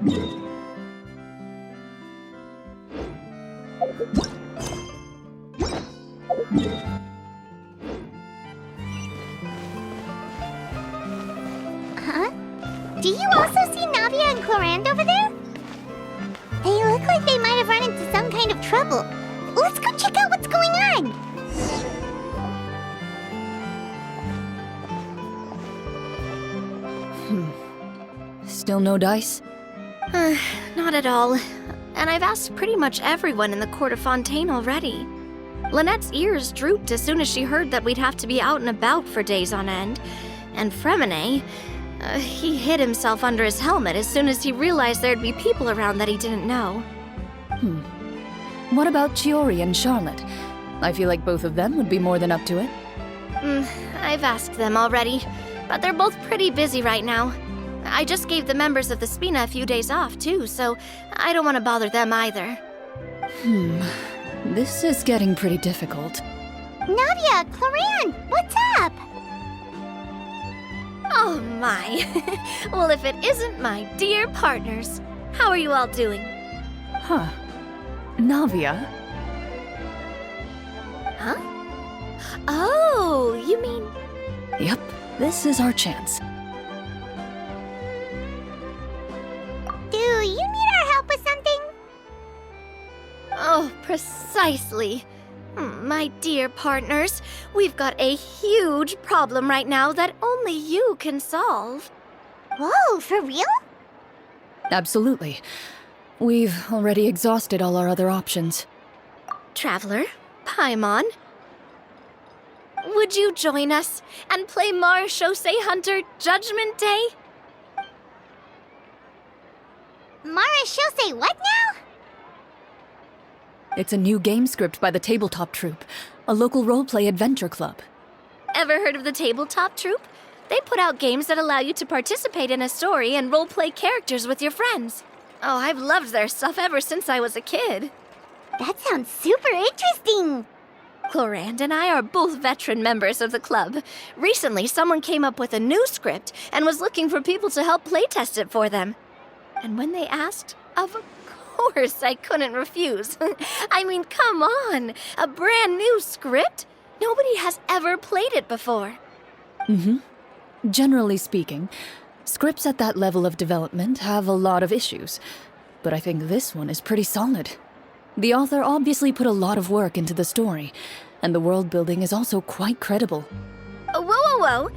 Huh? Do you also see Navia and Clorinde over there? They look like they might have run into some kind of trouble. Let's go check out what's going on! Still no dice? Not at all. And I've asked pretty much everyone in the court of Fontaine already. Lynette's ears drooped as soon as she heard that we'd have to be out and about for days on end. And Fremine, he hid himself under his helmet as soon as he realized there'd be people around that he didn't know. What about Chiori and Charlotte? I feel like both of them would be more than up to it. I've asked them already, but they're both pretty busy right now. I just gave the members of the Spina a few days off, too, so I don't want to bother them either. This is getting pretty difficult. Navia, Clorinde, what's up? Oh my. Well, if it isn't my dear partners. How are you all doing? Huh. Navia? Huh? Oh, you mean... Yep, this is our chance. Do you need our help with something? Oh, precisely. My dear partners, we've got a huge problem right now that only you can solve. Whoa, for real? Absolutely. We've already exhausted all our other options. Traveler, Paimon, would you join us and play Marechaussee Hunter Judgment Day? Marechaussee what now? It's a new game script by the Tabletop Troupe, a local roleplay adventure club. Ever heard of the Tabletop Troupe? They put out games that allow you to participate in a story and roleplay characters with your friends. Oh, I've loved their stuff ever since I was a kid. That sounds super interesting. Clorinde and I are both veteran members of the club. Recently, someone came up with a new script and was looking for people to help playtest it for them. And when they asked, of course I couldn't refuse. I mean, come on! A brand new script? Nobody has ever played it before. Generally speaking, scripts at that level of development have a lot of issues, but I think this one is pretty solid. The author obviously put a lot of work into the story, and the world building is also quite credible. Whoa.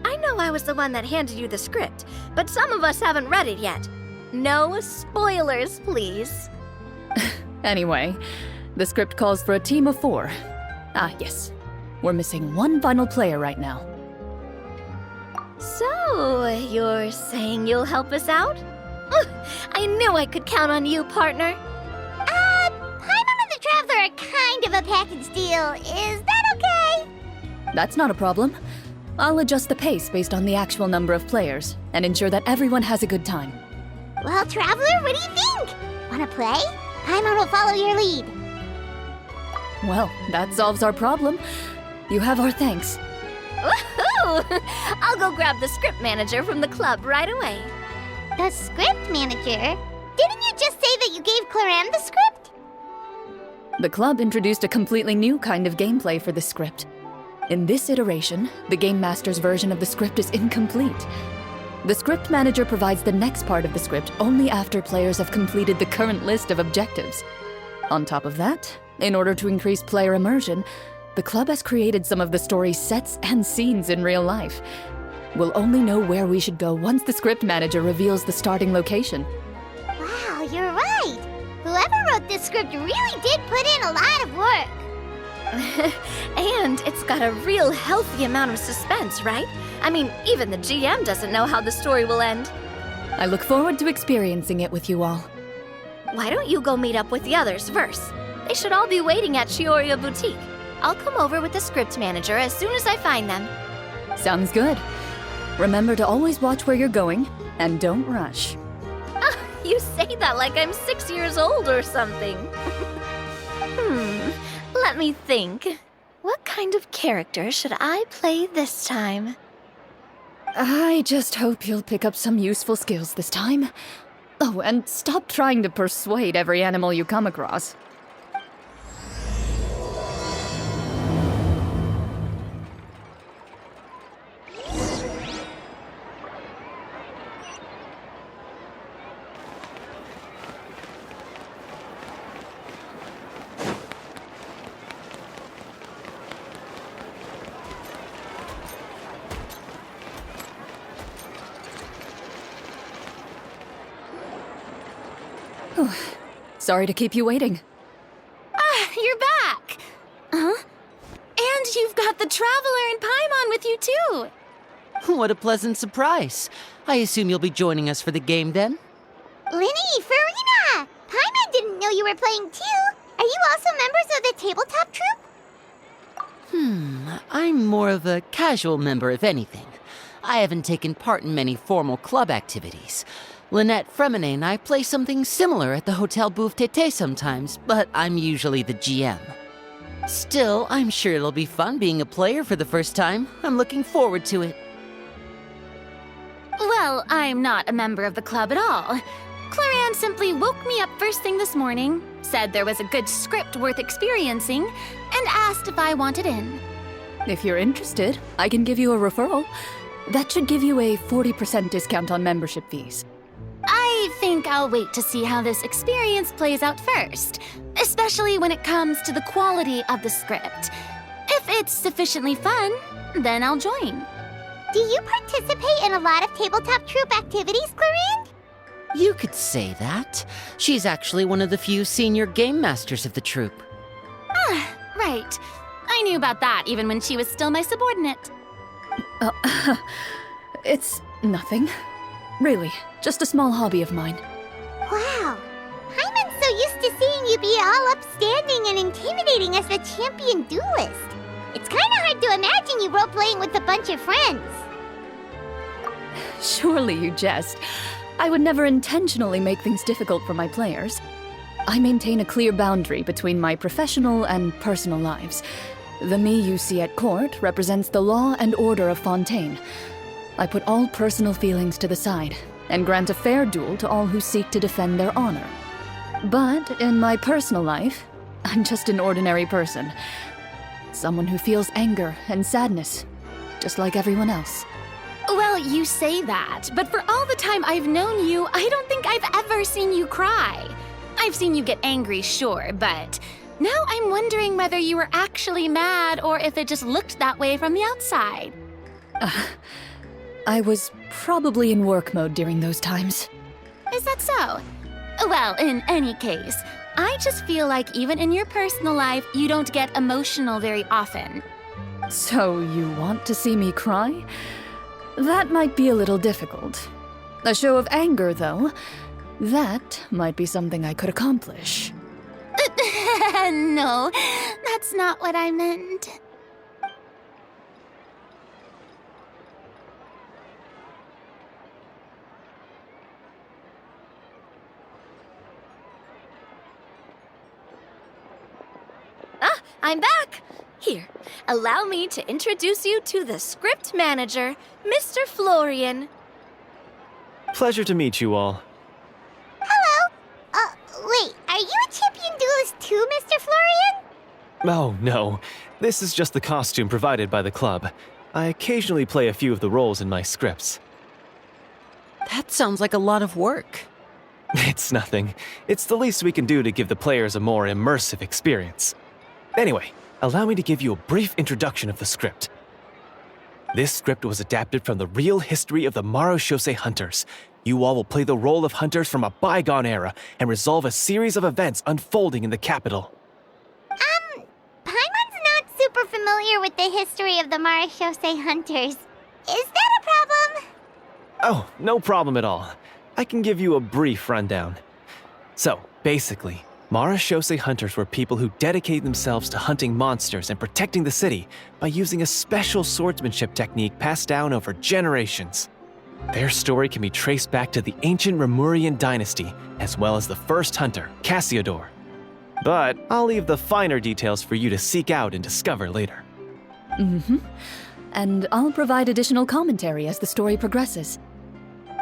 I know I was the one that handed you the script, but some of us haven't read it yet. No spoilers, please. Anyway, the script calls for a team of 4. Ah, yes. We're missing one final player right now. So, you're saying you'll help us out? I knew I could count on you, partner. Paimon and the Traveler are kind of a package deal. Is that okay? That's not a problem. I'll adjust the pace based on the actual number of players and ensure that everyone has a good time. Well, Traveler, what do you think? Wanna play? Paimon will follow your lead. Well, that solves our problem. You have our thanks. Woohoo! I'll go grab the script manager from the club right away. The script manager? Didn't you just say that you gave Clorinde the script? The club introduced a completely new kind of gameplay for the script. In this iteration, the Game Master's version of the script is incomplete. The script manager provides the next part of the script only after players have completed the current list of objectives. On top of that, in order to increase player immersion, the club has created some of the story's sets and scenes in real life. We'll only know where we should go once the script manager reveals the starting location. Wow, you're right. Whoever wrote this script really did put in a lot of work. And it's got a real healthy amount of suspense, right? I mean, even the GM doesn't know how the story will end. I look forward to experiencing it with you all. Why don't you go meet up with the others first? They should all be waiting at Chioria Boutique. I'll come over with the script manager as soon as I find them. Sounds good. Remember to always watch where you're going, and don't rush. You say that like I'm 6 years old or something. Let me think. What kind of character should I play this time? I just hope you'll pick up some useful skills this time. Oh, Oh, and stop trying to persuade every animal you come across. Sorry to keep you waiting. Ah, you're back! Huh? And you've got the Traveler and Paimon with you, too! What a pleasant surprise. I assume you'll be joining us for the game then? Linny, Farina! Paimon didn't know you were playing too. Are you also members of the tabletop troupe? I'm more of a casual member, if anything. I haven't taken part in many formal club activities. Lynette Fremine and I play something similar at the Hotel Bouffe Tété sometimes, but I'm usually the GM. Still, I'm sure it'll be fun being a player for the first time. I'm looking forward to it. Well, I'm not a member of the club at all. Clorinde simply woke me up first thing this morning, said there was a good script worth experiencing, and asked if I wanted in. If you're interested, I can give you a referral. That should give you a 40% discount on membership fees. I think I'll wait to see how this experience plays out first, especially when it comes to the quality of the script. If it's sufficiently fun, then I'll join. Do you participate in a lot of tabletop troupe activities, Clorinde? You could say that. She's actually one of the few senior game masters of the troupe. Right. I knew about that even when she was still my subordinate. It's nothing. Really, just a small hobby of mine. Wow. Paimon's so used to seeing you be all upstanding and intimidating as the champion duelist. It's kind of hard to imagine you role-playing with a bunch of friends. Surely you jest. I would never intentionally make things difficult for my players. I maintain a clear boundary between my professional and personal lives. The me you see at court represents the law and order of Fontaine. I put all personal feelings to the side and grant a fair duel to all who seek to defend their honor. But in my personal life, I'm just an ordinary person. Someone who feels anger and sadness, just like everyone else. Well, you say that, but for all the time I've known you, I don't think I've ever seen you cry. I've seen you get angry, sure, but now I'm wondering whether you were actually mad or if it just looked that way from the outside. I was probably in work mode during those times. Is that so? Well, in any case, I just feel like even in your personal life, you don't get emotional very often. So you want to see me cry? That might be a little difficult. A show of anger, though, that might be something I could accomplish. No, that's not what I meant. Ah, I'm back! Here, allow me to introduce you to the script manager, Mr. Florian. Pleasure to meet you all. Hello. Wait, are you a champion duelist too, Mr. Florian? Oh, no. This is just the costume provided by the club. I occasionally play a few of the roles in my scripts. That sounds like a lot of work. It's nothing. It's the least we can do to give the players a more immersive experience. Anyway, allow me to give you a brief introduction of the script. This script was adapted from the real history of the Marechaussee Hunters. You all will play the role of hunters from a bygone era and resolve a series of events unfolding in the capital. Paimon's not super familiar with the history of the Marechaussee Hunters. Is that a problem? Oh, no problem at all. I can give you a brief rundown. So, basically, Marechaussee Hunters were people who dedicated themselves to hunting monsters and protecting the city by using a special swordsmanship technique passed down over generations. Their story can be traced back to the ancient Remurian dynasty, as well as the first hunter, Cassiodor. But I'll leave the finer details for you to seek out and discover later. And I'll provide additional commentary as the story progresses.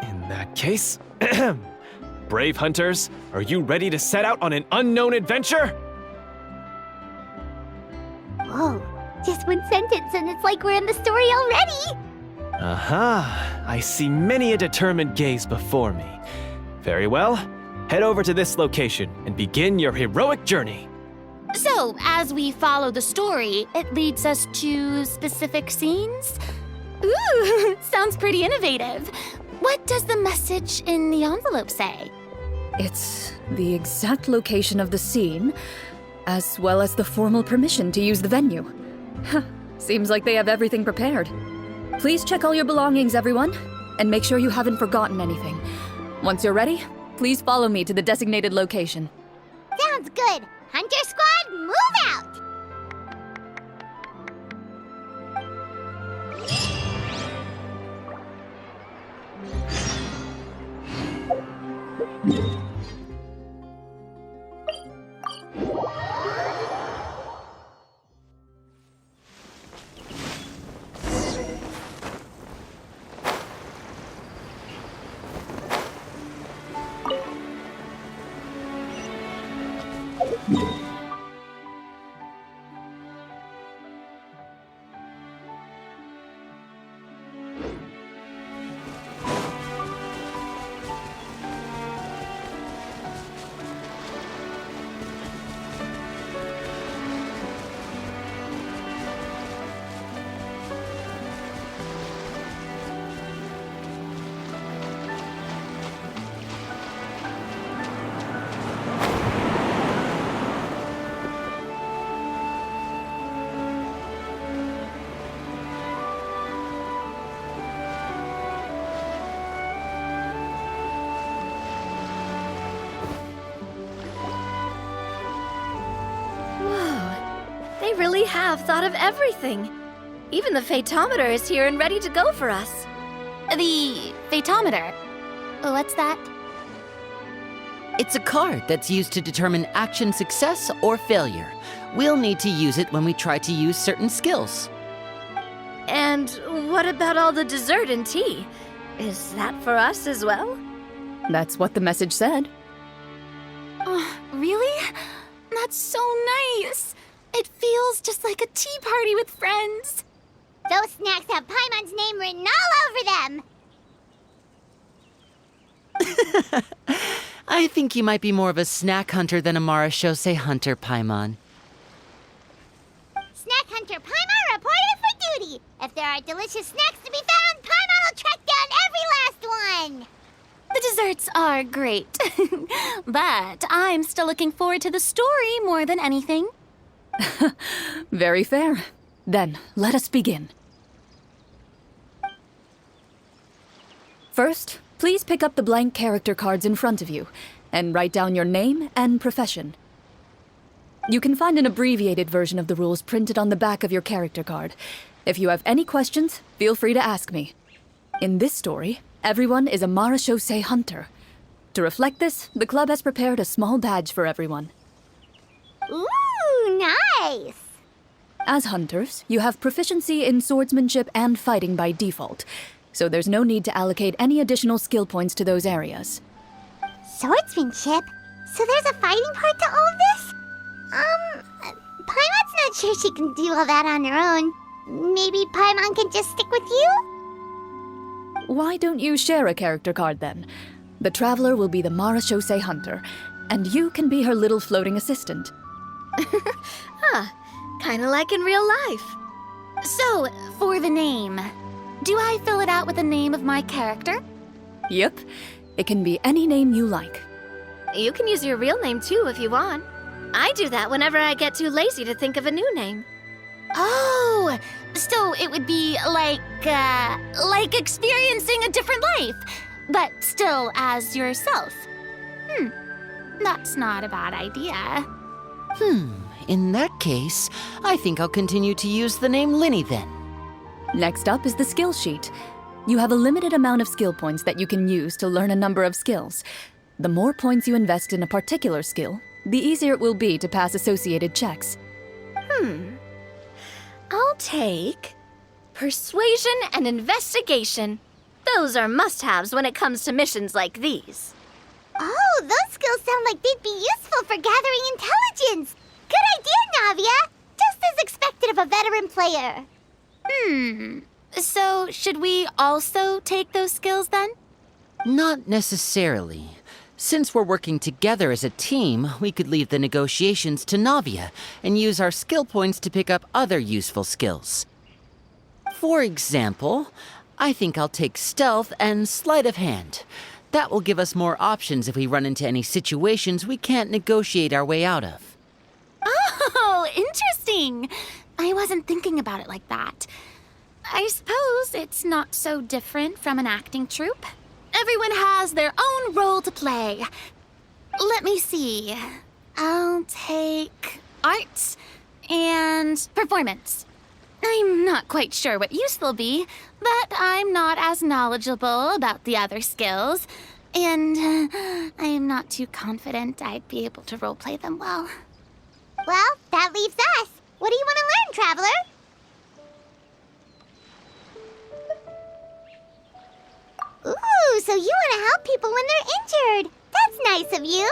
In that case, Brave hunters, are you ready to set out on an unknown adventure? Whoa, just one sentence and it's like we're in the story already! Aha, I see many a determined gaze before me. Very well, head over to this location and begin your heroic journey. So, as we follow the story, it leads us to specific scenes? Ooh, sounds pretty innovative. What does the message in the envelope say? It's the exact location of the scene, as well as the formal permission to use the venue. Seems like they have everything prepared. Please check all your belongings, everyone, and make sure you haven't forgotten anything. Once you're ready, please follow me to the designated location. Sounds good! Hunter Squad, move out! They really have thought of everything. Even the phaetometer is here and ready to go for us. The phaetometer? What's that? It's a card that's used to determine action success or failure. We'll need to use it when we try to use certain skills. And what about all the dessert and tea? Is that for us as well? That's what the message said. Oh, really? That's so nice. It feels just like a tea party with friends. Those snacks have Paimon's name written all over them! I think you might be more of a snack hunter than a Marashose hunter, Paimon. Snack Hunter Paimon reported for duty! If there are delicious snacks to be found, Paimon will track down every last one! The desserts are great. But I'm still looking forward to the story more than anything. Very fair. Then, let us begin. First, please pick up the blank character cards in front of you and write down your name and profession. You can find an abbreviated version of the rules printed on the back of your character card. If you have any questions, feel free to ask me. In this story, everyone is a Marashose hunter. To reflect this, the club has prepared a small badge for everyone. Ooh, nice! As hunters, you have proficiency in swordsmanship and fighting by default, so there's no need to allocate any additional skill points to those areas. Swordsmanship? So there's a fighting part to all of this? Paimon's not sure she can do all that on her own. Maybe Paimon can just stick with you? Why don't you share a character card then? The Traveler will be the Marashose hunter, and you can be her little floating assistant. Kinda like in real life. So, for the name, do I fill it out with the name of my character? Yep, it can be any name you like. You can use your real name too if you want. I do that whenever I get too lazy to think of a new name. Oh, so it would be like experiencing a different life, but still as yourself. That's not a bad idea. In that case, I think I'll continue to use the name Linny then. Next up is the skill sheet. You have a limited amount of skill points that you can use to learn a number of skills. The more points you invest in a particular skill, the easier it will be to pass associated checks. I'll take persuasion and investigation. Those are must-haves when it comes to missions like these. Oh, those skills sound like they'd be useful for gathering intelligence. Good idea, Navia. Just as expected of a veteran player. So, should we also take those skills then? Not necessarily. Since we're working together as a team, we could leave the negotiations to Navia and use our skill points to pick up other useful skills. For example, I think I'll take stealth and sleight of hand. That will give us more options if we run into any situations we can't negotiate our way out of. Oh, interesting. I wasn't thinking about it like that. I suppose it's not so different from an acting troupe. Everyone has their own role to play. Let me see. I'll take arts and performance. I'm not quite sure what use they'll be, but I'm not as knowledgeable about the other skills, and I'm not too confident I'd be able to roleplay them well. Well, that leaves us. What do you want to learn, Traveler? Ooh, so you want to help people when they're injured. That's nice of you.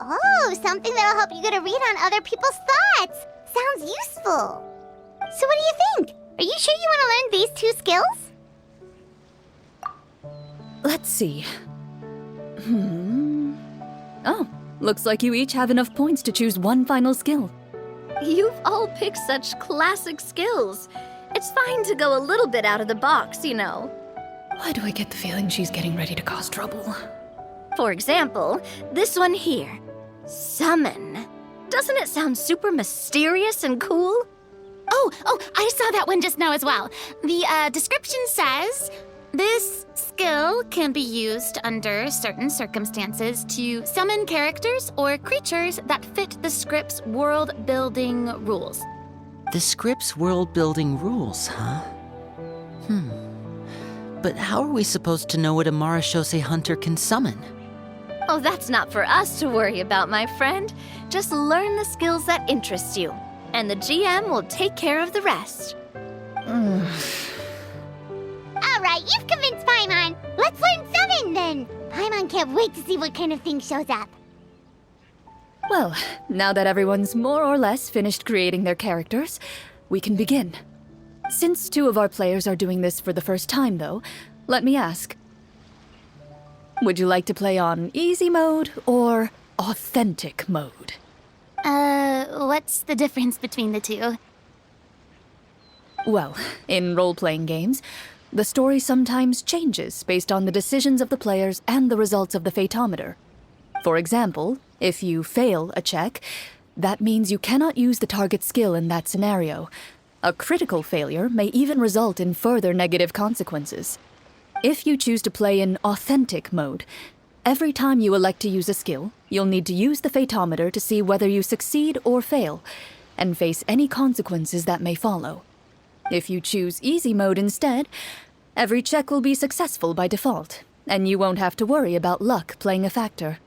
Oh, something that'll help you get a read on other people's thoughts. Sounds useful. So what do you think? Are you sure you want to learn these two skills? Let's see. Oh, looks like you each have enough points to choose one final skill. You've all picked such classic skills. It's fine to go a little bit out of the box, you know. Why do I get the feeling she's getting ready to cause trouble? For example, this one here. Summon. Doesn't it sound super mysterious and cool? Oh, I saw that one just now as well. The description says, this skill can be used under certain circumstances to summon characters or creatures that fit the script's world-building rules. The script's world-building rules, huh? But how are we supposed to know what a Marashose hunter can summon? Oh, that's not for us to worry about, my friend. Just learn the skills that interest you, and the GM will take care of the rest. All right, you've convinced Paimon. Let's learn summon then. Paimon can't wait to see what kind of thing shows up. Well, now that everyone's more or less finished creating their characters, we can begin. Since two of our players are doing this for the first time, though, let me ask. Would you like to play on easy mode or authentic mode? What's the difference between the two? Well, in role-playing games, the story sometimes changes based on the decisions of the players and the results of the Fatometer. For example, if you fail a check, that means you cannot use the target skill in that scenario. A critical failure may even result in further negative consequences. If you choose to play in authentic mode, every time you elect to use a skill, you'll need to use the Fatometer to see whether you succeed or fail, and face any consequences that may follow. If you choose easy mode instead, every check will be successful by default, and you won't have to worry about luck playing a factor.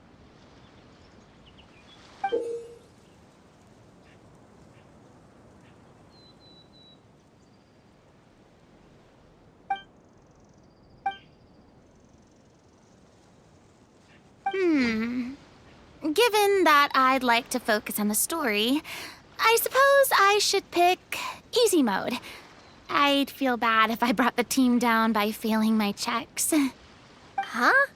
Given that I'd like to focus on the story, I suppose I should pick easy mode. I'd feel bad if I brought the team down by failing my checks. Huh?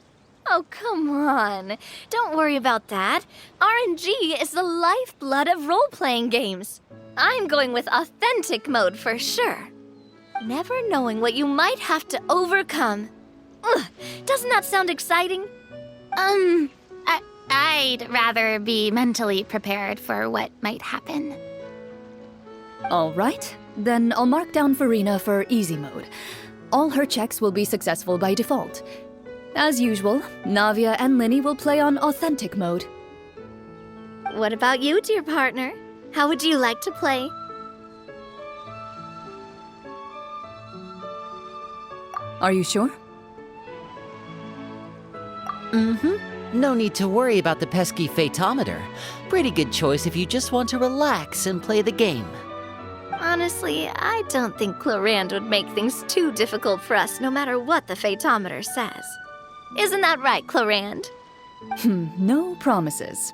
Oh, come on. Don't worry about that. RNG is the lifeblood of role-playing games. I'm going with authentic mode for sure. Never knowing what you might have to overcome. Ugh, doesn't that sound exciting? I'd rather be mentally prepared for what might happen. All right, then I'll mark down Farina for easy mode. All her checks will be successful by default. As usual, Navia and Linny will play on authentic mode. What about you, dear partner? How would you like to play? Are you sure? No need to worry about the pesky Fatometer. Pretty good choice if you just want to relax and play the game. Honestly, I don't think Clorinde would make things too difficult for us no matter what the Fatometer says. Isn't that right, Clorinde? No promises.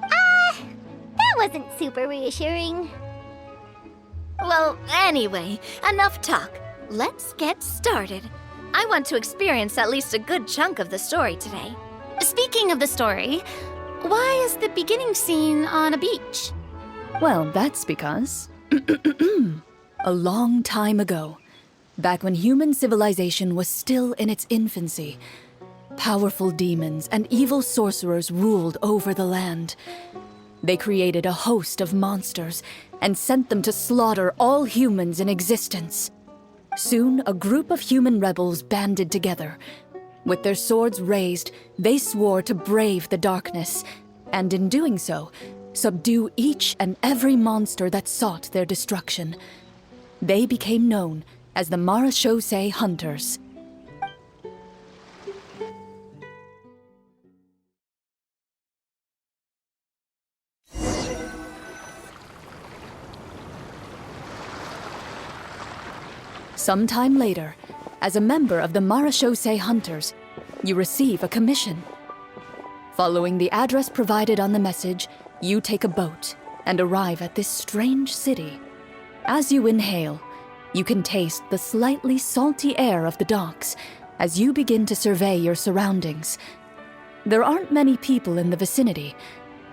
That wasn't super reassuring. Well, anyway, enough talk. Let's get started. I want to experience at least a good chunk of the story today. Speaking of the story, why is the beginning scene on a beach? Well, that's because... a long time ago, back when human civilization was still in its infancy, powerful demons and evil sorcerers ruled over the land. They created a host of monsters and sent them to slaughter all humans in existence. Soon, a group of human rebels banded together. With their swords raised, they swore to brave the darkness, and in doing so, subdue each and every monster that sought their destruction. They became known as the Marachose Hunters. Sometime later, as a member of the Marachose Hunters, you receive a commission. Following the address provided on the message, you take a boat and arrive at this strange city. As you inhale, you can taste the slightly salty air of the docks as you begin to survey your surroundings. There aren't many people in the vicinity,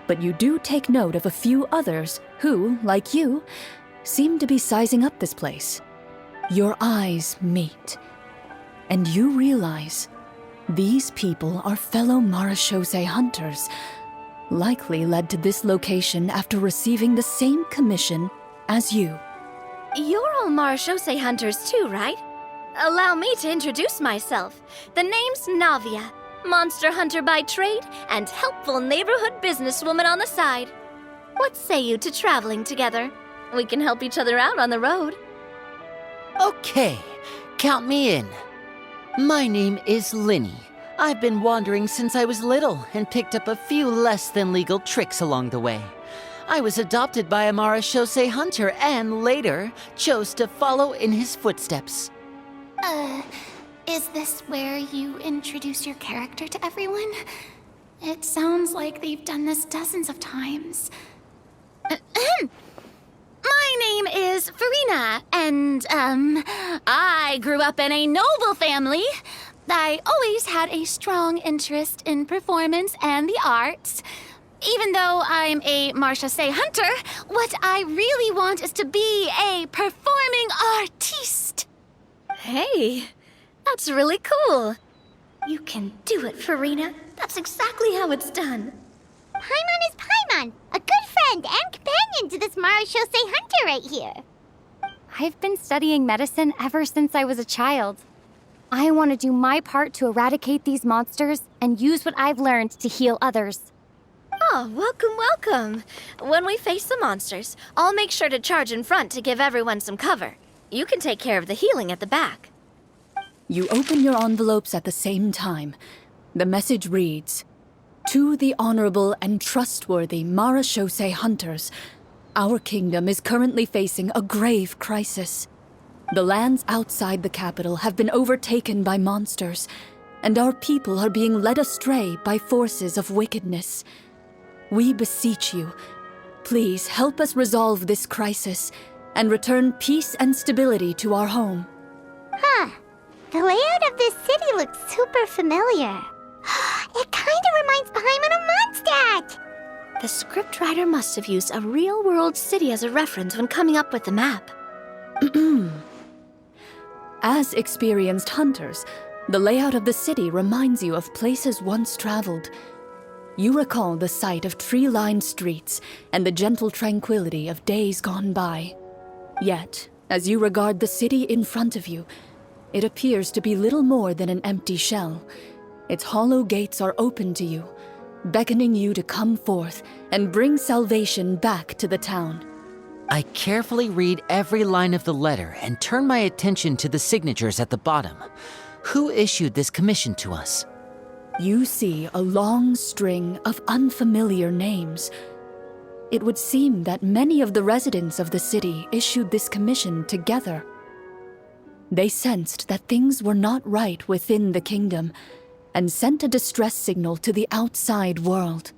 but you do take note of a few others who, like you, seem to be sizing up this place. Your eyes meet, and you realize these people are fellow Marachose hunters, likely led to this location after receiving the same commission as you. You're all Marachose hunters too, right? Allow me to introduce myself. The name's Navia, monster hunter by trade and helpful neighborhood businesswoman on the side. What say you to traveling together? We can help each other out on the road. Okay, count me in. My name is Linny. I've been wandering since I was little and picked up a few less than legal tricks along the way. I was adopted by a Marachose hunter and later chose to follow in his footsteps. Is this where you introduce your character to everyone? It sounds like they've done this dozens of times. My name is Farina, and, I grew up in a noble family. I always had a strong interest in performance and the arts. Even though I'm a Marachose hunter, what I really want is to be a performing artiste. Hey, that's really cool. You can do it, Farina. That's exactly how it's done. Paimon is Paimon, a good friend and companion to this Marachose hunter right here. I've been studying medicine ever since I was a child. I want to do my part to eradicate these monsters and use what I've learned to heal others. Oh, welcome, welcome. When we face the monsters, I'll make sure to charge in front to give everyone some cover. You can take care of the healing at the back. You open your envelopes at the same time. The message reads, "To the honorable and trustworthy Marachose hunters, our kingdom is currently facing a grave crisis. The lands outside the capital have been overtaken by monsters, and our people are being led astray by forces of wickedness. We beseech you, please help us resolve this crisis and return peace and stability to our home." Huh. The layout of this city looks super familiar. It kind of reminds Paimon of Mondstadt. The scriptwriter must have used a real-world city as a reference when coming up with the map. As experienced hunters, the layout of the city reminds you of places once traveled. You recall the sight of tree-lined streets and the gentle tranquility of days gone by. Yet, as you regard the city in front of you, it appears to be little more than an empty shell. Its hollow gates are open to you, beckoning you to come forth and bring salvation back to the town. I carefully read every line of the letter and turn my attention to the signatures at the bottom. Who issued this commission to us? You see a long string of unfamiliar names. it would seem that many of the residents of the city issued this commission together. They sensed that things were not right within the kingdom and sent a distress signal to the outside world.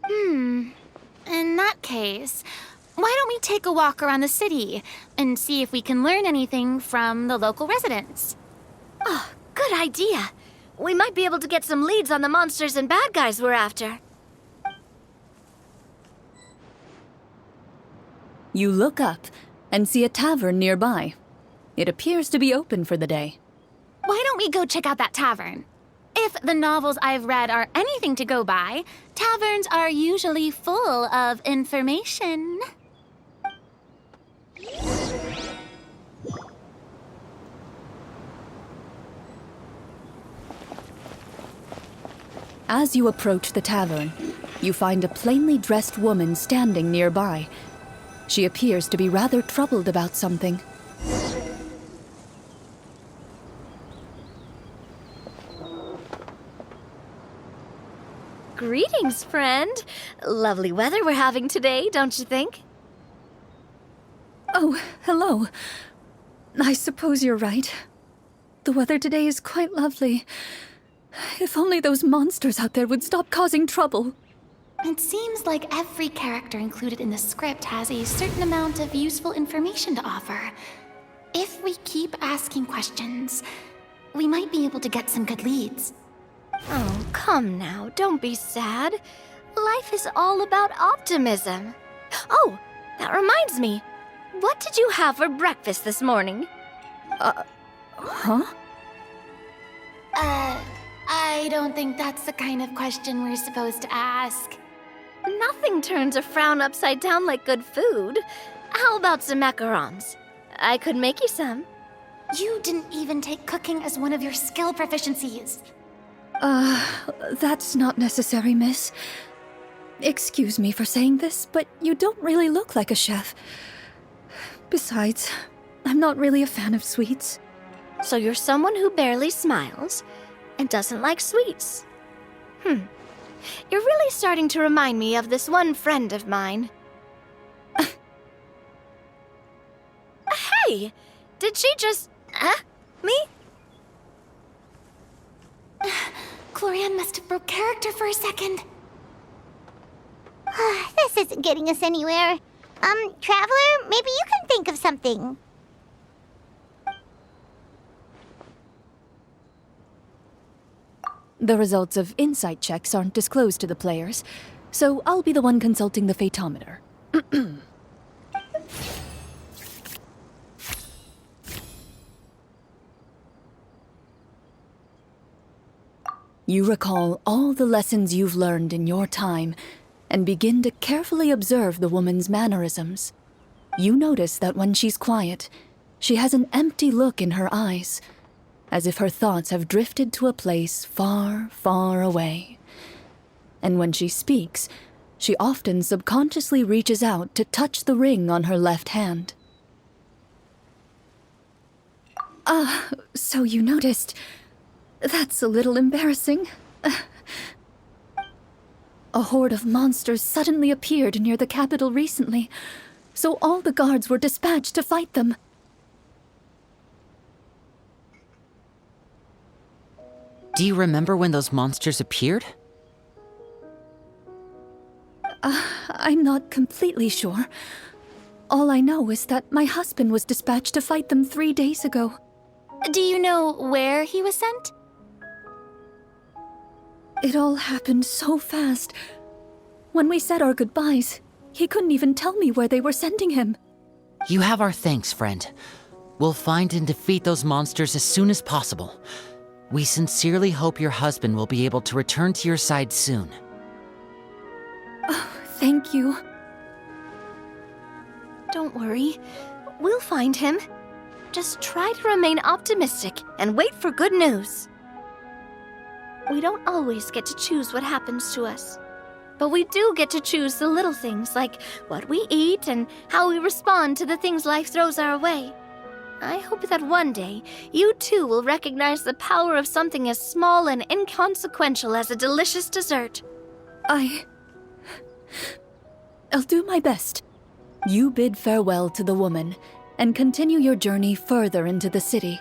In that case, why don't we take a walk around the city and see if we can learn anything from the local residents? Oh, good idea. We might be able to get some leads on the monsters and bad guys we're after. You look up and see a tavern nearby. It appears to be open for the day. Why don't we go check out that tavern? If the novels I've read are anything to go by, taverns are usually full of information. As you approach the tavern, you find a plainly dressed woman standing nearby. She appears to be rather troubled about something. Greetings, friend. Lovely weather we're having today, don't you think? Oh, hello. I suppose you're right. The weather today is quite lovely. If only those monsters out there would stop causing trouble. It seems like every character included in the script has a certain amount of useful information to offer. If we keep asking questions, we might be able to get some good leads. Oh, come now, don't be sad. Life is all about optimism. Oh, that reminds me. What did you have for breakfast this morning? Huh? I don't think that's the kind of question we're supposed to ask. Nothing turns a frown upside down like good food. How about some macarons? I could make you some. You didn't even take cooking as one of your skill proficiencies. That's not necessary, miss. Excuse me for saying this, but you don't really look like a chef. Besides, I'm not really a fan of sweets. So you're someone who barely smiles and doesn't like sweets. You're really starting to remind me of this one friend of mine. Hey! Did she just... me? Clorinde must have broke character for a second. This isn't getting us anywhere. Traveler, maybe you can think of something. The results of insight checks aren't disclosed to the players, so I'll be the one consulting the fatometer. You recall all the lessons you've learned in your time and begin to carefully observe the woman's mannerisms. You notice that when she's quiet, she has an empty look in her eyes, as if her thoughts have drifted to a place far, far away. And when she speaks, she often subconsciously reaches out to touch the ring on her left hand. So you noticed. That's a little embarrassing. A horde of monsters suddenly appeared near the capital recently, so all the guards were dispatched to fight them. Do you remember when those monsters appeared? I'm not completely sure. All I know is that my husband was dispatched to fight them 3 days ago. Do you know where he was sent? It all happened so fast. When we said our goodbyes, he couldn't even tell me where they were sending him. You have our thanks, friend. We'll find and defeat those monsters as soon as possible. We sincerely hope your husband will be able to return to your side soon. Oh, thank you. Don't worry. We'll find him. Just try to remain optimistic and wait for good news. We don't always get to choose what happens to us. But we do get to choose the little things, like what we eat and how we respond to the things life throws our way. I hope that one day, you too will recognize the power of something as small and inconsequential as a delicious dessert. I'll do my best. You bid farewell to the woman and continue your journey further into the city.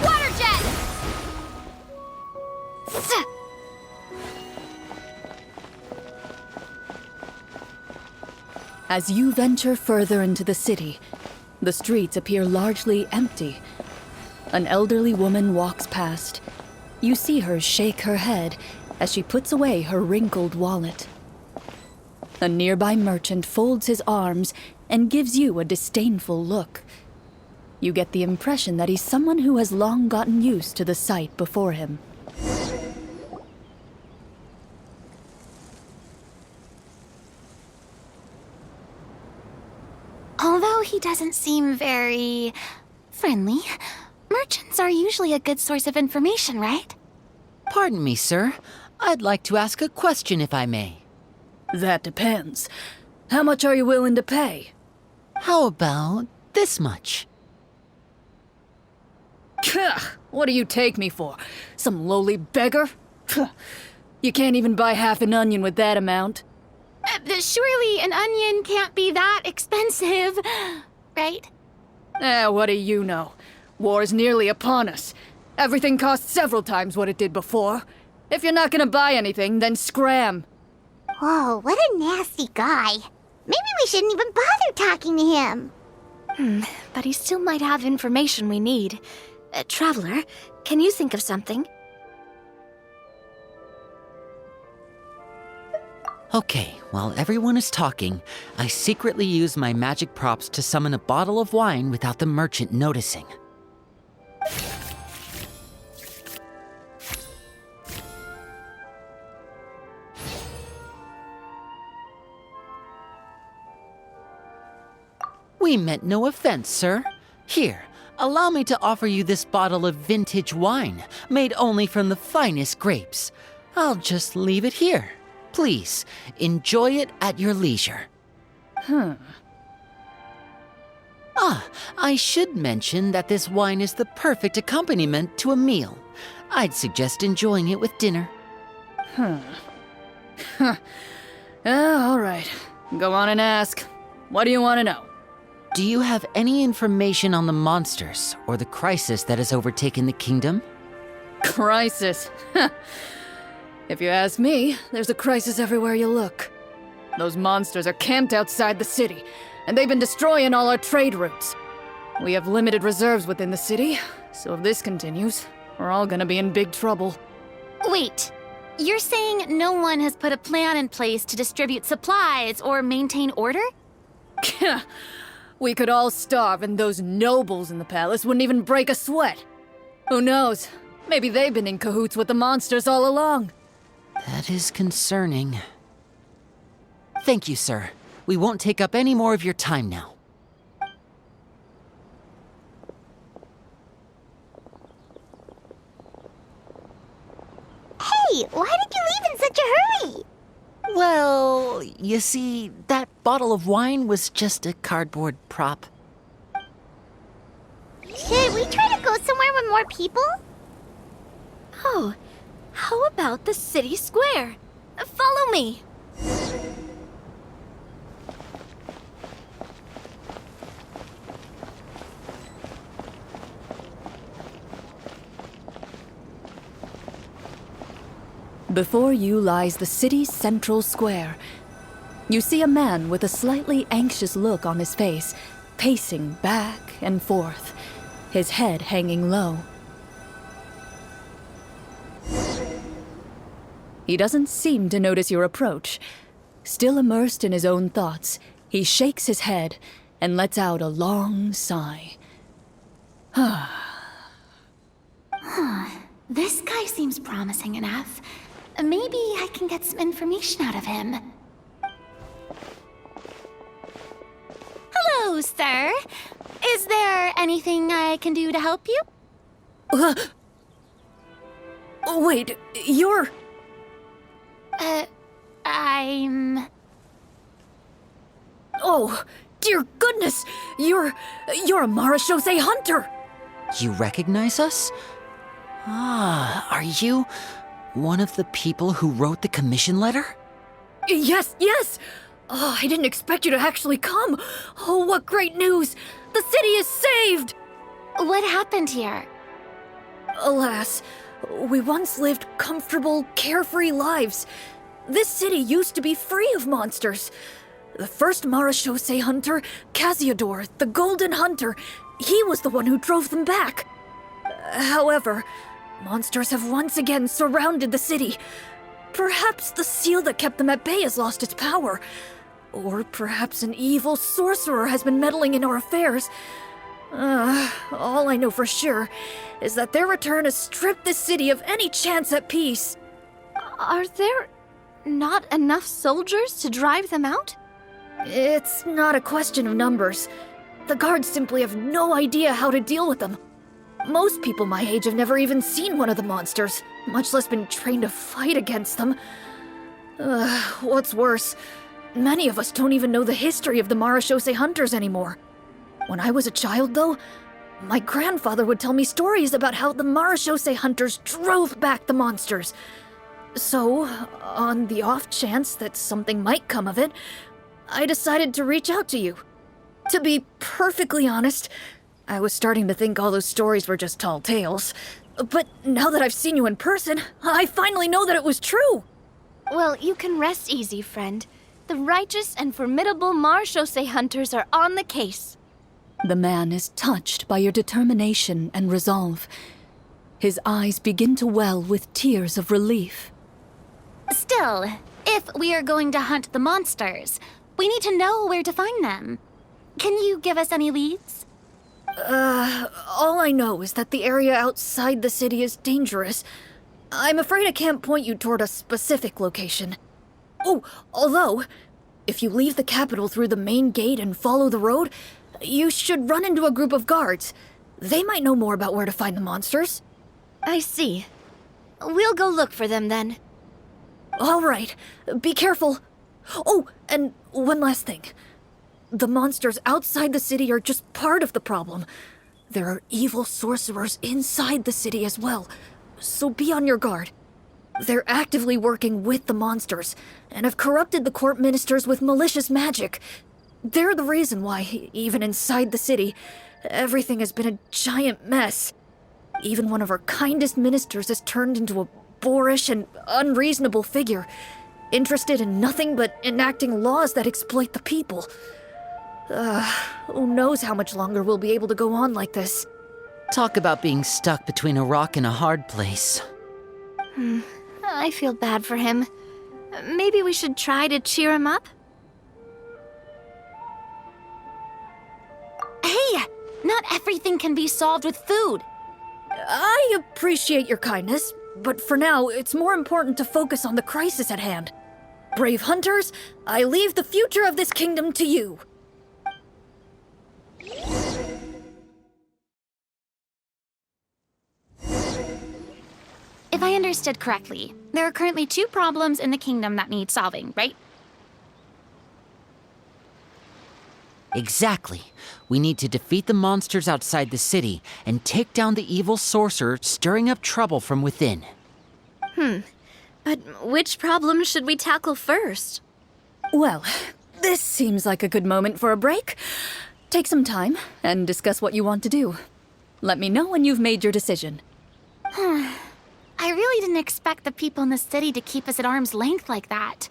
Water jet! As you venture further into the city, the streets appear largely empty. An elderly woman walks past. You see her shake her head as she puts away her wrinkled wallet. A nearby merchant folds his arms and gives you a disdainful look. You get the impression that he's someone who has long gotten used to the sight before him. Although he doesn't seem very friendly, merchants are usually a good source of information, right? Pardon me, sir. I'd like to ask a question if I may. That depends. How much are you willing to pay? How about this much? What do you take me for? Some lowly beggar? You can't even buy half an onion with that amount. Surely an onion can't be that expensive, right? What do you know? War is nearly upon us. Everything costs several times what it did before. If you're not gonna buy anything, then scram. Whoa, what a nasty guy. Maybe we shouldn't even bother talking to him. But he still might have information we need. Traveler, can you think of something? Okay, while everyone is talking, I secretly use my magic props to summon a bottle of wine without the merchant noticing. We meant no offense, sir. Here, allow me to offer you this bottle of vintage wine, made only from the finest grapes. I'll just leave it here. Please, enjoy it at your leisure. I should mention that this wine is the perfect accompaniment to a meal. I'd suggest enjoying it with dinner. All right. Go on and ask. What do you want to know? Do you have any information on the monsters or the crisis that has overtaken the kingdom? Crisis? If you ask me, there's a crisis everywhere you look. Those monsters are camped outside the city, and they've been destroying all our trade routes. We have limited reserves within the city, so if this continues, we're all gonna be in big trouble. Wait, you're saying no one has put a plan in place to distribute supplies or maintain order? We could all starve and those nobles in the palace wouldn't even break a sweat. Who knows? Maybe they've been in cahoots with the monsters all along. That is concerning. Thank you, sir. We won't take up any more of your time now. Hey, why did you leave in such a hurry? Well, you see, that bottle of wine was just a cardboard prop. Should we try to go somewhere with more people? Oh, how about the city square? Follow me. Before you lies the city's central square. You see a man with a slightly anxious look on his face, pacing back and forth, his head hanging low. He doesn't seem to notice your approach. Still immersed in his own thoughts, he shakes his head and lets out a long sigh. This guy seems promising enough. Maybe I can get some information out of him. Hello, sir. Is there anything I can do to help you? Wait, you're... I'm... Oh, dear goodness! You're a Marashose hunter! You recognize us? Ah, are you one of the people who wrote the commission letter? Yes, yes! Oh, I didn't expect you to actually come. Oh, what great news! The city is saved! What happened here? Alas, we once lived comfortable, carefree lives. This city used to be free of monsters. The first Marachose hunter, Casiodor, the Golden Hunter, he was the one who drove them back. However, monsters have once again surrounded the city. Perhaps the seal that kept them at bay has lost its power. Or perhaps an evil sorcerer has been meddling in our affairs. All I know for sure is that their return has stripped the city of any chance at peace. Are there not enough soldiers to drive them out? It's not a question of numbers. The guards simply have no idea how to deal with them. Most people my age have never even seen one of the monsters, much less been trained to fight against them. What's worse, many of us don't even know the history of the Marachose hunters anymore. When I was a child, though, my grandfather would tell me stories about how the Marachose hunters drove back the monsters. So, on the off chance that something might come of it, I decided to reach out to you. To be perfectly honest, I was starting to think all those stories were just tall tales. But now that I've seen you in person, I finally know that it was true! Well, you can rest easy, friend. The righteous and formidable Marachose hunters are on the case. The man is touched by your determination and resolve. His eyes begin to well with tears of relief. Still, if we are going to hunt the monsters, we need to know where to find them. Can you give us any leads? All I know is that the area outside the city is dangerous. I'm afraid I can't point you toward a specific location. Oh, although, if you leave the capital through the main gate and follow the road, you should run into a group of guards. They might know more about where to find the monsters. I see. We'll go look for them then. All right, be careful. Oh, and one last thing. The monsters outside the city are just part of the problem. There are evil sorcerers inside the city as well, so be on your guard. They're actively working with the monsters, and have corrupted the court ministers with malicious magic. They're the reason why, even inside the city, everything has been a giant mess. Even one of our kindest ministers has turned into a boorish and unreasonable figure, interested in nothing but enacting laws that exploit the people. Who knows how much longer we'll be able to go on like this. Talk about being stuck between a rock and a hard place. I feel bad for him. Maybe we should try to cheer him up? Hey, not everything can be solved with food. I appreciate your kindness, but for now, it's more important to focus on the crisis at hand. Brave hunters, I leave the future of this kingdom to you. If I understood correctly, there are currently 2 problems in the kingdom that need solving, right? Exactly. We need to defeat the monsters outside the city and take down the evil sorcerer stirring up trouble from within. But which problem should we tackle first? Well, this seems like a good moment for a break. Take some time and discuss what you want to do. Let me know when you've made your decision. I really didn't expect the people in the city to keep us at arm's length like that.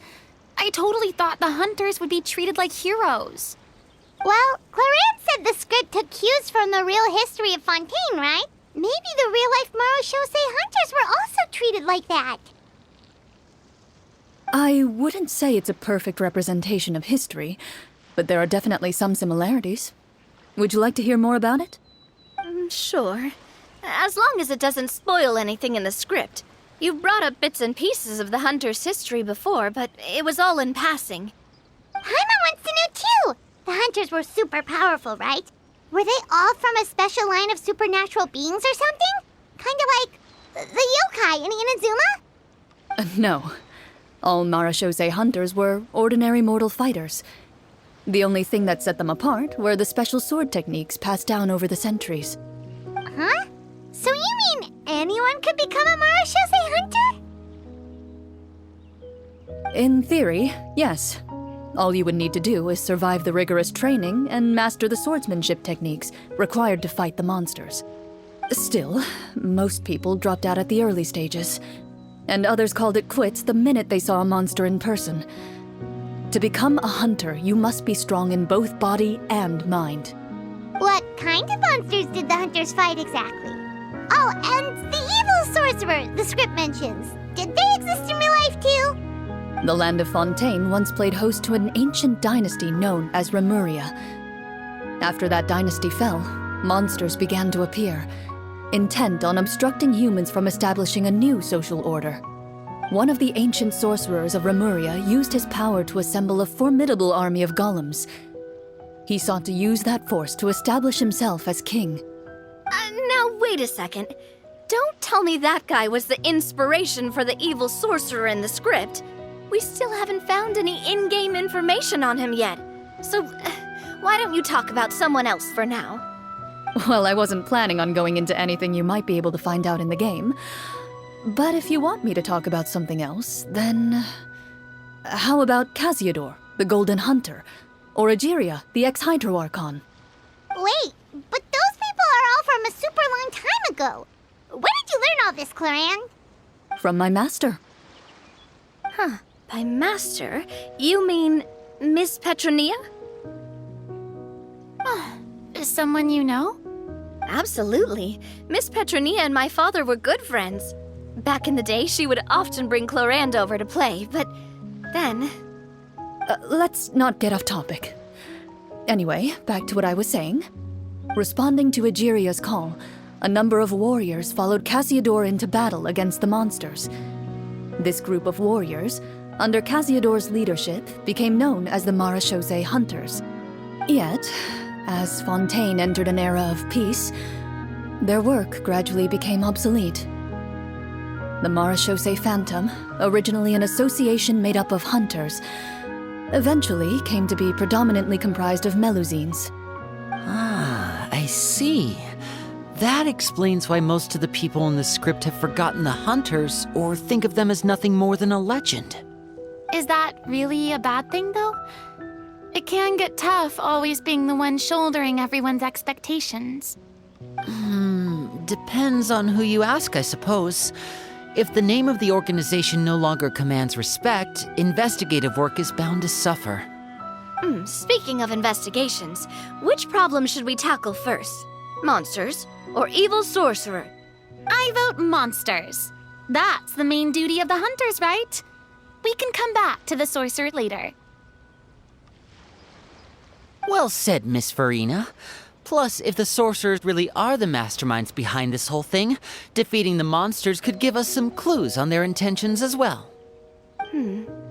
I totally thought the hunters would be treated like heroes. Well, Clorinde said the script took cues from the real history of Fontaine, right? Maybe the real-life Marachose hunters were also treated like that. I wouldn't say it's a perfect representation of history, but there are definitely some similarities. Would you like to hear more about it? Sure. As long as it doesn't spoil anything in the script. You've brought up bits and pieces of the hunter's history before, but it was all in passing. Haima wants to know too! The hunters were super powerful, right? Were they all from a special line of supernatural beings or something? Kind of like the yokai in Inazuma? No. All Marachose hunters were ordinary mortal fighters. The only thing that set them apart were the special sword techniques passed down over the centuries. Huh? So you mean anyone could In theory, yes. All you would need to do is survive the rigorous training and master the swordsmanship techniques required to fight the monsters. Still, most people dropped out at the early stages, and others called it quits the minute they saw a monster in person. To become a hunter, you must be strong in both body and mind. What kind of monsters did the hunters fight exactly? Oh, and the evil sorcerer the script mentions. Did they exist in real life too? The land of Fontaine once played host to an ancient dynasty known as Remuria. After that dynasty fell, monsters began to appear, intent on obstructing humans from establishing a new social order. One of the ancient sorcerers of Remuria used his power to assemble a formidable army of golems. He sought to use that force to establish himself as king. Now, wait a second. Don't tell me that guy was the inspiration for the evil sorcerer in the script. We still haven't found any in-game information on him yet. So, why don't you talk about someone else for now? Well, I wasn't planning on going into anything you might be able to find out in the game. But if you want me to talk about something else, then... How about Casiodor, the Golden Hunter? Or Egeria, the ex-Hydro Archon? Wait, but those people are all from a super long time ago. Where did you learn all this, Clorinde? From my master. Huh. By master, you mean Miss Petronia? Someone you know? Absolutely. Miss Petronia and my father were good friends. Back in the day, she would often bring Clorinde over to play, but then... Let's not get off topic. Anyway, back to what I was saying. Responding to Egeria's call, a number of warriors followed Casiodor into battle against the monsters. This group of warriors, under Casiodor's leadership, became known as the Marechaussee Hunters. Yet, as Fontaine entered an era of peace, their work gradually became obsolete. The Marechaussee Phantom, originally an association made up of hunters, eventually came to be predominantly comprised of Melusines. Ah, I see. That explains why most of the people in the script have forgotten the hunters or think of them as nothing more than a legend. Is that really a bad thing, though? It can get tough always being the one shouldering everyone's expectations. Depends on who you ask, I suppose. If the name of the organization no longer commands respect, investigative work is bound to suffer. Speaking of investigations, which problem should we tackle first? Monsters or evil sorcerer? I vote monsters. That's the main duty of the hunters, right? We can come back to the sorcerer later. Well said, Miss Farina. Plus, if the sorcerers really are the masterminds behind this whole thing, defeating the monsters could give us some clues on their intentions as well.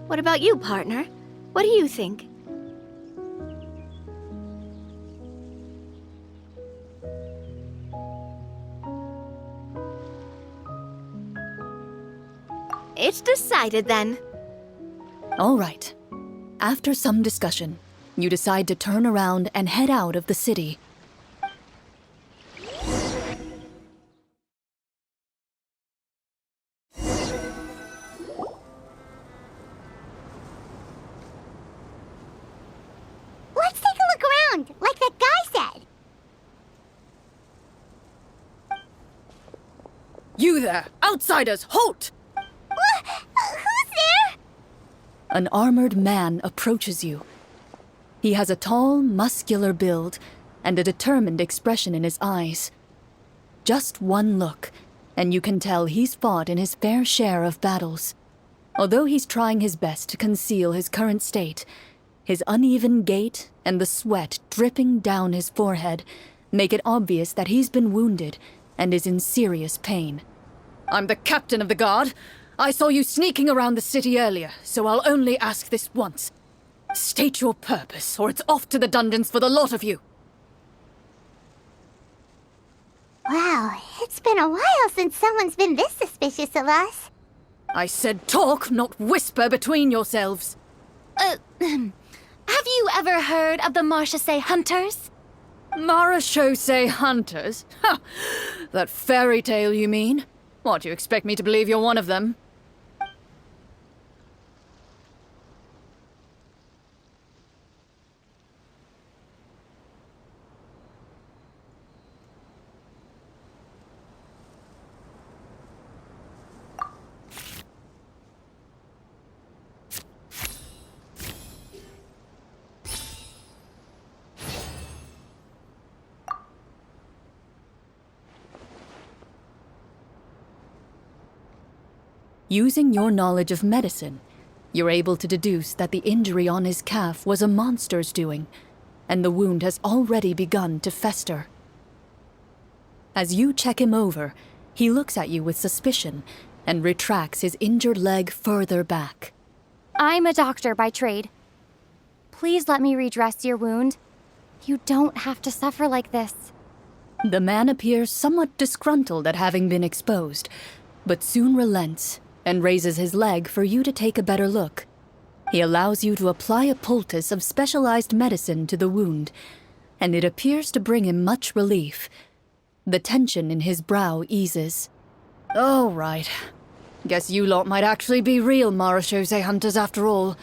What about you, partner? What do you think? It's decided then. All right. After some discussion, you decide to turn around and head out of the city. Let's take a look around, like that guy said. You there! Outsiders, halt! Who's there? An armored man approaches you. He has a tall, muscular build and a determined expression in his eyes. Just one look, and you can tell he's fought in his fair share of battles. Although he's trying his best to conceal his current state, his uneven gait and the sweat dripping down his forehead make it obvious that he's been wounded and is in serious pain. I'm the captain of the guard. I saw you sneaking around the city earlier, so I'll only ask this once. State your purpose, or it's off to the dungeons for the lot of you. Wow, it's been a while since someone's been this suspicious of us. I said talk, not whisper between yourselves. Have you ever heard of the Marechaussee Hunters? Marechaussee Hunters? Ha! That fairy tale, you mean? What, you expect me to believe you're one of them? Using your knowledge of medicine, you're able to deduce that the injury on his calf was a monster's doing, and the wound has already begun to fester. As you check him over, he looks at you with suspicion and retracts his injured leg further back. I'm a doctor by trade. Please let me redress your wound. You don't have to suffer like this. The man appears somewhat disgruntled at having been exposed, but soon relents and raises his leg for you to take a better look. He allows you to apply a poultice of specialized medicine to the wound, and it appears to bring him much relief. The tension in his brow eases. All right. Guess you lot might actually be real Marachose hunters after all.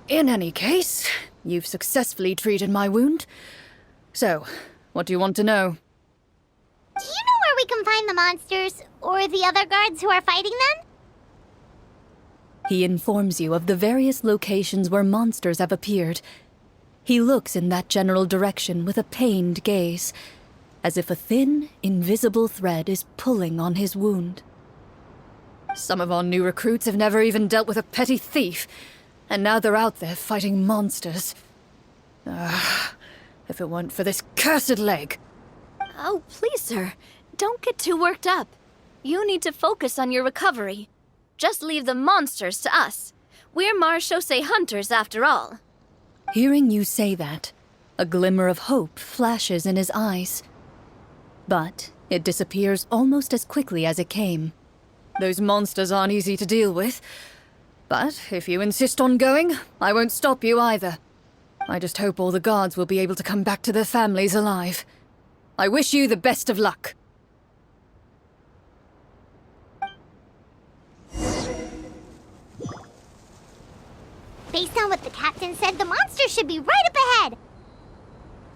In any case, you've successfully treated my wound. So, what do you want to know? Do you know where we can find the monsters, or the other guards who are fighting them? He informs you of the various locations where monsters have appeared. He looks in that general direction with a pained gaze, as if a thin, invisible thread is pulling on his wound. Some of our new recruits have never even dealt with a petty thief, and now they're out there fighting monsters. If it weren't for this cursed leg. Oh, please, sir. Don't get too worked up. You need to focus on your recovery. Just leave the monsters to us. We're Marachose hunters, after all. Hearing you say that, a glimmer of hope flashes in his eyes. But it disappears almost as quickly as it came. Those monsters aren't easy to deal with. But if you insist on going, I won't stop you either. I just hope all the guards will be able to come back to their families alive. I wish you the best of luck. Based on what the captain said, the monsters should be right up ahead.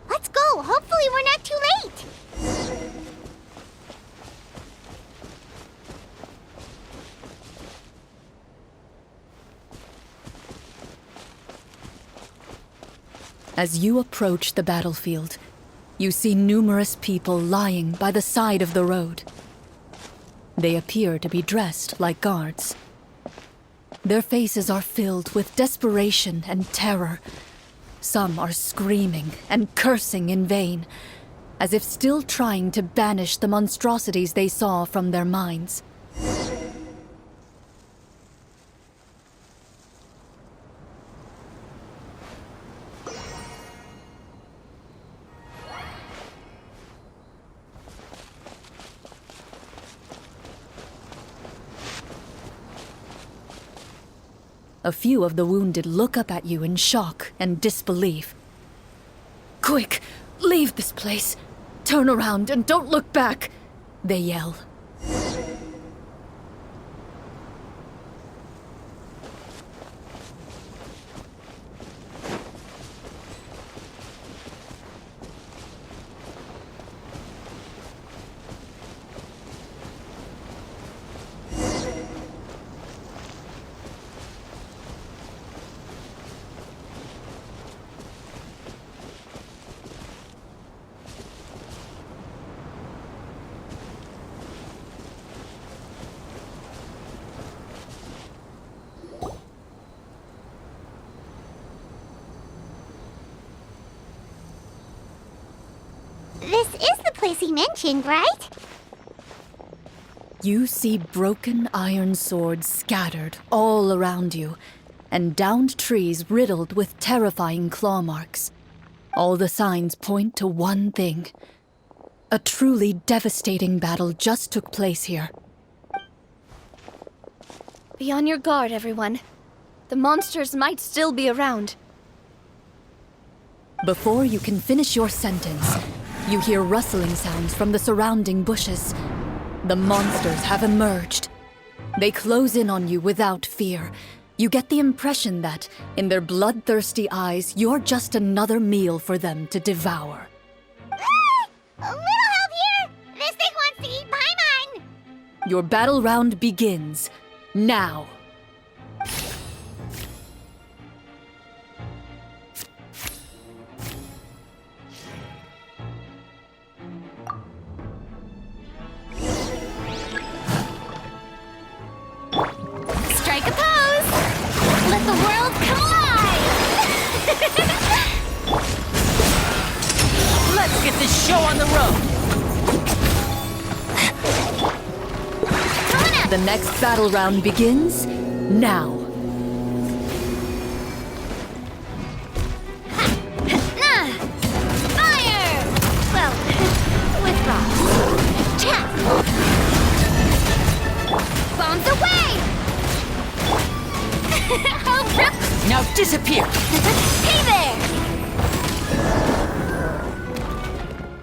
Let's go. Hopefully we're not too late. As you approach the battlefield, you see numerous people lying by the side of the road. They appear to be dressed like guards. Their faces are filled with desperation and terror. Some are screaming and cursing in vain, as if still trying to banish the monstrosities they saw from their minds. A few of the wounded look up at you in shock and disbelief. "Quick, leave this place! Turn around and don't look back!" they yell. This is the place he mentioned, right? You see broken iron swords scattered all around you, and downed trees riddled with terrifying claw marks. All the signs point to one thing. A truly devastating battle just took place here. Be on your guard, everyone. The monsters might still be around. Before you can finish your sentence, you hear rustling sounds from the surrounding bushes. The monsters have emerged. They close in on you without fear. You get the impression that, in their bloodthirsty eyes, you're just another meal for them to devour. A little help here! This thing wants to eat Paimon! Your battle round begins now. show on the road! The next battle round begins now. Fire! Well, with rocks. Bombs away! Now disappear! Hey there!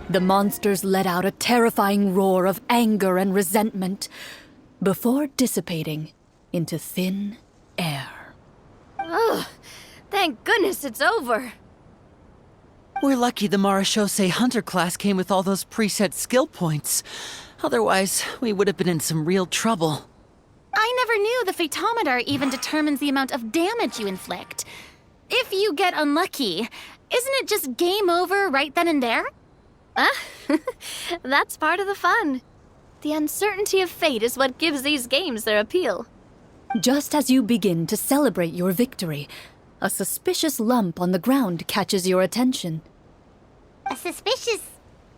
The monsters let out a terrifying roar of anger and resentment before dissipating into thin air. Oh, thank goodness it's over. We're lucky the Marashose Hunter class came with all those preset skill points. Otherwise, we would have been in some real trouble. I never knew the Fatometer even determines the amount of damage you inflict. If you get unlucky, isn't it just game over right then and there? That's part of the fun. The uncertainty of fate is what gives these games their appeal. Just as you begin to celebrate your victory, a suspicious lump on the ground catches your attention. A suspicious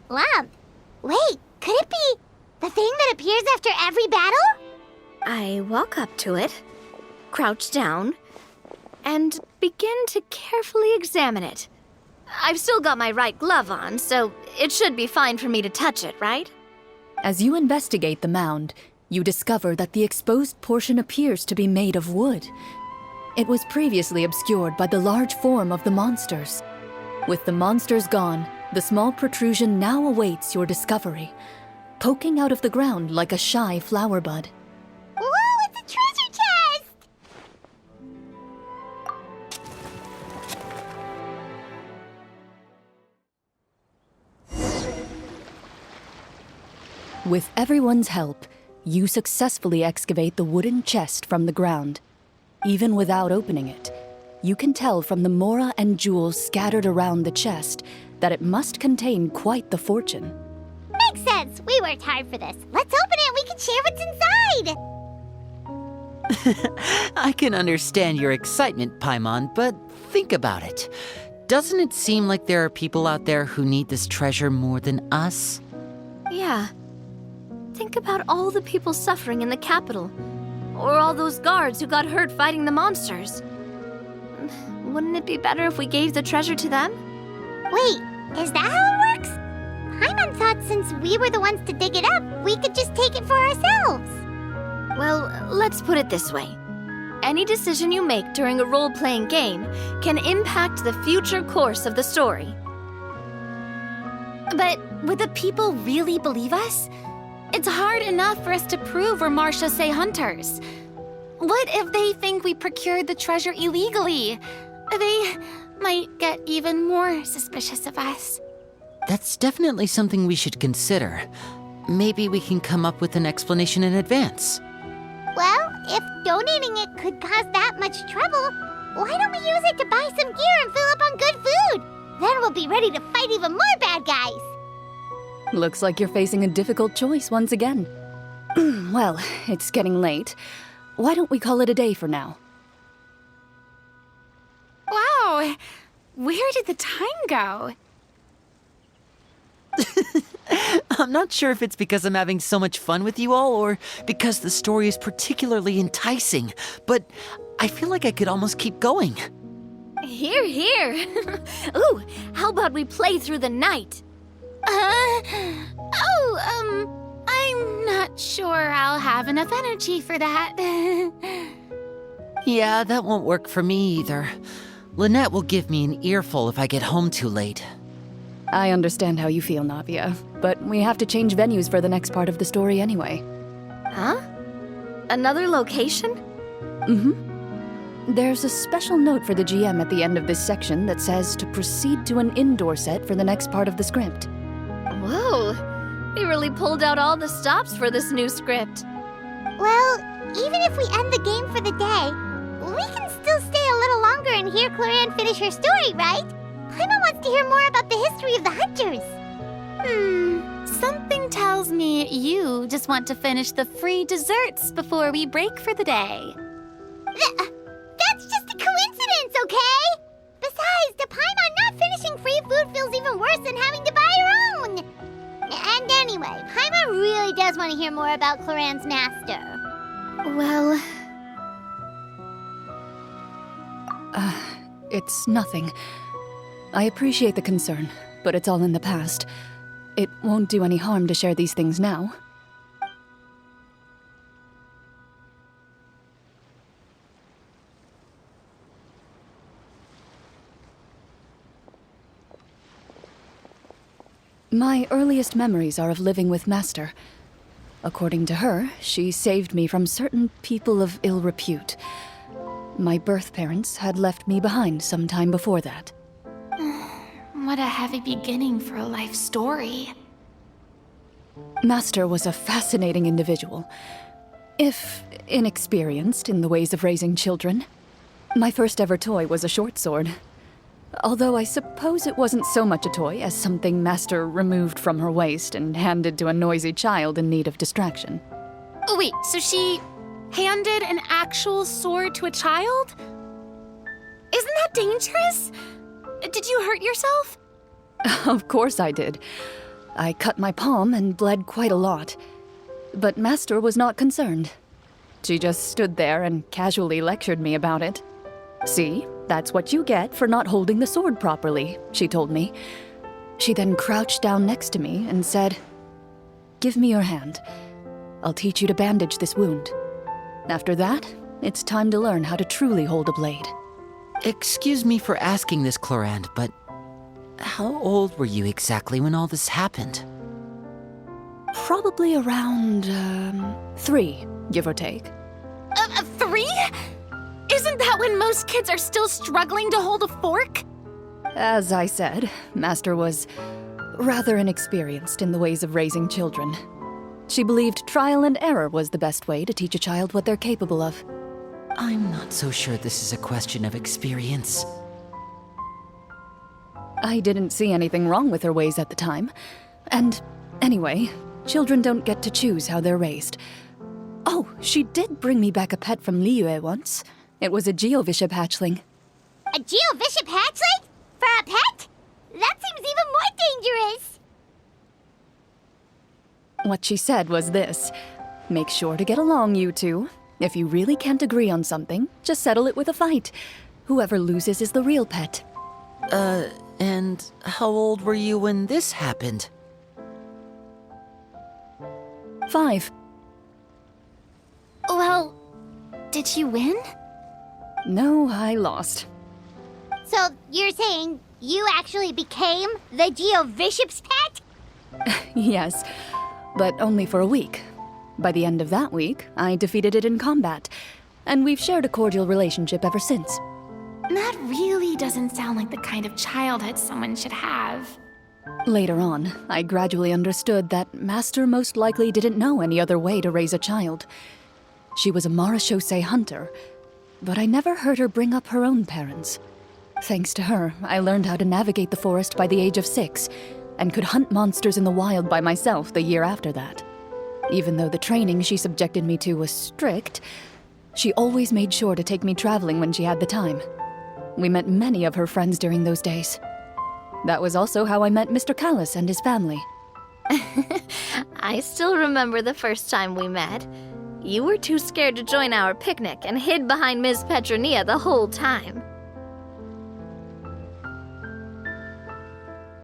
lump? Wait, could it be the thing that appears after every battle? I walk up to it, crouch down, and begin to carefully examine it. I've still got my right glove on, so it should be fine for me to touch it, right? As you investigate the mound, you discover that the exposed portion appears to be made of wood. It was previously obscured by the large form of the monsters. With the monsters gone, the small protrusion now awaits your discovery, poking out of the ground like a shy flower bud. Whoa, it's a treasure chest! With everyone's help, you successfully excavate the wooden chest from the ground. Even without opening it, you can tell from the mora and jewels scattered around the chest that it must contain quite the fortune. Makes sense. We worked hard for this. Let's open it and we can share what's inside. I can understand your excitement, Paimon, but think about it. Doesn't it seem like there are people out there who need this treasure more than us? Yeah. Think about all the people suffering in the capital. Or all those guards who got hurt fighting the monsters. Wouldn't it be better if we gave the treasure to them? Wait, is that how it works? Paimon thought since we were the ones to dig it up, we could just take it for ourselves. Well, let's put it this way. Any decision you make during a role-playing game can impact the future course of the story. But would the people really believe us? It's hard enough for us to prove we're Marashose hunters. What if they think we procured the treasure illegally? They might get even more suspicious of us. That's definitely something we should consider. Maybe we can come up with an explanation in advance. Well, if donating it could cause that much trouble, why don't we use it to buy some gear and fill up on good food? Then we'll be ready to fight even more bad guys. Looks like you're facing a difficult choice once again. Well, it's getting late. Why don't we call it a day for now? Wow, where did the time go? I'm not sure if it's because I'm having so much fun with you all or because the story is particularly enticing, but I feel like I could almost keep going. Here, here. Ooh, how about we play through the night? I'm not sure I'll have enough energy for that. Yeah, that won't work for me either. Lynette will give me an earful if I get home too late. I understand how you feel, Navia, but we have to change venues for the next part of the story anyway. Huh? Another location? There's a special note for the GM at the end of this section that says to proceed to an indoor set for the next part of the script. Whoa, they really pulled out all the stops for this new script. Well, even if we end the game for the day, we can still stay a little longer and hear Clorinde finish her story, right? Paimon wants to hear more about the history of the hunters. Something tells me you just want to finish the free desserts before we break for the day. That's just a coincidence, okay? Besides, to Paimon, not finishing free food feels even worse than having to buy your own. And anyway, Paimon really does want to hear more about Clorinde's master. Well, It's nothing. I appreciate the concern, but it's all in the past. It won't do any harm to share these things now. My earliest memories are of living with Master. According to her, she saved me from certain people of ill repute. My birth parents had left me behind some time before that. What a heavy beginning for a life story. Master was a fascinating individual, if inexperienced in the ways of raising children. My first ever toy was a short sword. Although I suppose it wasn't so much a toy as something Master removed from her waist and handed to a noisy child in need of distraction. Oh, wait, so she handed an actual sword to a child? Isn't that dangerous? Did you hurt yourself? Of course I did. I cut my palm and bled quite a lot. But Master was not concerned. She just stood there and casually lectured me about it. See, that's what you get for not holding the sword properly, she told me. She then crouched down next to me and said, "Give me your hand. I'll teach you to bandage this wound. After that, it's time to learn how to truly hold a blade." Excuse me for asking this, Clorinde, but how old were you exactly when all this happened? Probably around, 3, give or take. 3? Isn't that when most kids are still struggling to hold a fork? As I said, Master was rather inexperienced in the ways of raising children. She believed trial and error was the best way to teach a child what they're capable of. I'm not so sure this is a question of experience. I didn't see anything wrong with her ways at the time. And anyway, children don't get to choose how they're raised. Oh, she did bring me back a pet from Liyue once. It was a Geovishap hatchling. A Geovishap hatchling? For a pet? That seems even more dangerous. What she said was this: make sure to get along, you two. If you really can't agree on something, just settle it with a fight. Whoever loses is the real pet. And how old were you when this happened? 5. Well, did you win? No, I lost. So you're saying you actually became the Geovishap's pet? Yes, but only for a week. By the end of that week, I defeated it in combat, and we've shared a cordial relationship ever since. That really doesn't sound like the kind of childhood someone should have. Later on, I gradually understood that Master most likely didn't know any other way to raise a child. She was a Marachose hunter, but I never heard her bring up her own parents. Thanks to her, I learned how to navigate the forest by the age of 6, and could hunt monsters in the wild by myself the year after that. Even though the training she subjected me to was strict, she always made sure to take me traveling when she had the time. We met many of her friends during those days. That was also how I met Mr. Callis and his family. I still remember the first time we met. You were too scared to join our picnic and hid behind Ms. Petronia the whole time.